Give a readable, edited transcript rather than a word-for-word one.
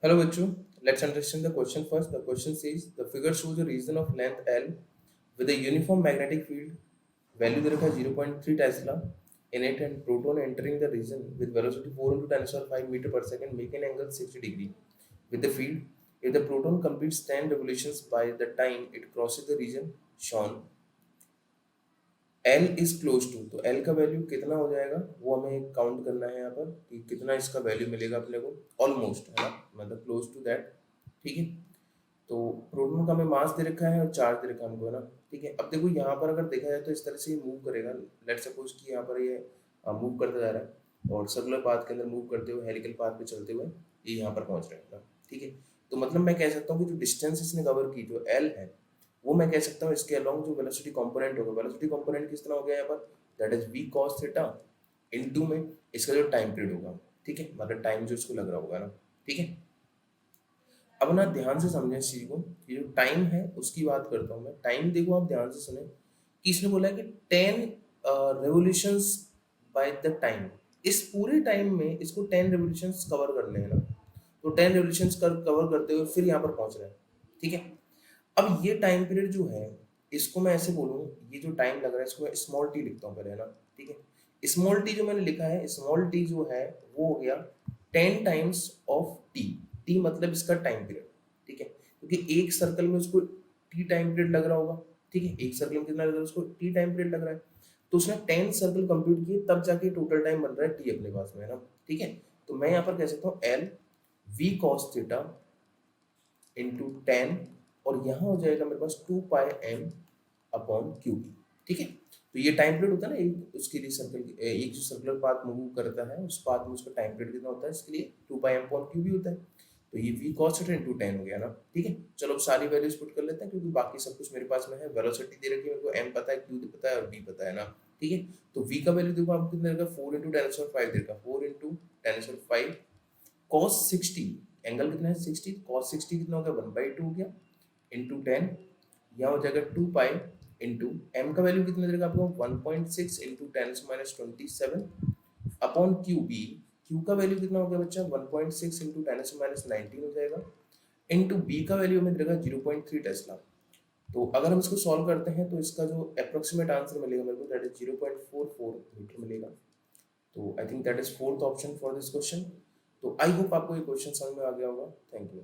Hello, Bachu. Let's understand the question first. The question says the figure shows a region of length L with a uniform magnetic field value there is 0.3 Tesla in it and proton entering the region with velocity 4 into 10 power 5 meter per second make an angle 60 degree with the field. If the proton completes 10 revolutions by the time it crosses the region shown, L is close to, तो L का value कितना हो जाएगा वो हमें count करना है यहाँ पर कि कितना इसका वैल्यू मिलेगा अपने को। ऑलमोस्ट है ना, मतलब क्लोज टू दैट। ठीक है, तो प्रोटॉन का हमें मास दे रखा है और चार्ज दे रखा है हमको, है ना। ठीक है, अब देखो यहाँ पर अगर देखा जाए तो इस तरह से ये मूव करेगा। लेट सपोज कि यहाँ पर ये मूव करता जा रहा है और सर्कुलर पाथ के अंदर मूव करते हुए हेलिकल पाथ पे चलते हुए ये यहाँ पर पहुंच रहा है ना। ठीक है, तो मतलब मैं कह सकता हूँ कि जो डिस्टेंस इसने कवर की जो एल है वो मैं कह सकता हूँ इसके अलोंग जो वेलोसिटी कंपोनेंट होगा, वेलोसिटी कंपोनेंट किस तरह हो गया यहाँ पर, that is v cos theta into में इसका जो टाइम पीरियड होगा। ठीक है, मतलब टाइम जो इसको लग रहा होगा ना। ठीक है, अब ना ध्यान से समझें इस चीज को, ये जो टाइम है उसकी बात करता हूँ मैं। टाइम देखो आप ध्यान से सुने कि इसने बोला है कि 10 रेवोल्यूशंस बाय द टाइम। इस पूरे टाइम में इसको 10 रेवोल्यूशंस कवर करने हैं ना, तो 10 रेवोल्यूशंस कवर करते हुए फिर यहाँ पर पहुंच रहे हैं। ठीक है, अब ये टाइम पीरियड जो है इसको मैं ऐसे बोलूँ, ये जो टाइम लग रहा है इसको मैं स्मॉल टी लिखता हूँ पहले, है ना। ठीक है, स्मॉल टी जो मैंने लिखा है, स्मॉल टी जो है वो हो गया 10 टाइम्स ऑफ टी। टी मतलब इसका टाइम पीरियड। ठीक है, क्योंकि एक सर्कल में उसको टी टाइम पीरियड लग रहा होगा। ठीक है, एक सर्कल में कितना लग रहा है उसको टी टाइम पीरियड लग रहा है, तो उसने 10 सर्कल कंप्लीट किए तब जाके टोटल टाइम बन रहा है टी अपने पास में, है ना। ठीक है, तो मैं यहाँ पर कह सकता हूँ L V cos theta into 10 और यहाँ हो जाएगा मेरे पास 2 पाई m अपॉन क्यू बी। ठीक है, तो ये टाइम पीरियड होता है ना एक उसके लिए सर्कल, एक जो सर्कुलर पाथ मूव करता है उस पाथ में उसका टाइम पीरियड कितना होता है, इसके लिए 2 पाई m अपॉन क्यू बी होता है। तो ये v cos थीटा इंटू 10 हो गया ना। ठीक है, चलो अब सारी वैल्यूज पुट कर लेते हैं क्योंकि बाकी सब कुछ मेरे पास में है। वेलोसिटी दे रखी है मेरे को, m पता है, q पता है और v पता है ना। ठीक है, तो v का वैल्यू देखो आपको कितना देगा, 4 इंटू 10⁵ देगा, 4 इंटू 10⁵ cos 60, एंगल कितना है 60, cos 60 कितना हो गया 1/2 हो गया इंटू 10, यहाँ हो जाएगा 2 पाई इंटू m का वैल्यू कितना देगा आपको 1.6 into 10⁻27 upon Q B. Q का वैल्यू कितना हो गया बच्चा 1.6 इंटू 10⁻19 हो जाएगा इंटू बी का वैल्यू हमें देगा 0.3 टेस्ला। तो अगर हम इसको सॉल्व करते हैं तो इसका जो अप्रोक्सीमेट आंसर मिलेगा मेरे को दैट इज 0.44 मीटर मिलेगा। तो I think that is fourth option for this question. तो आई होप आपको ये क्वेश्चन समझ में आ गया होगा। Thank you.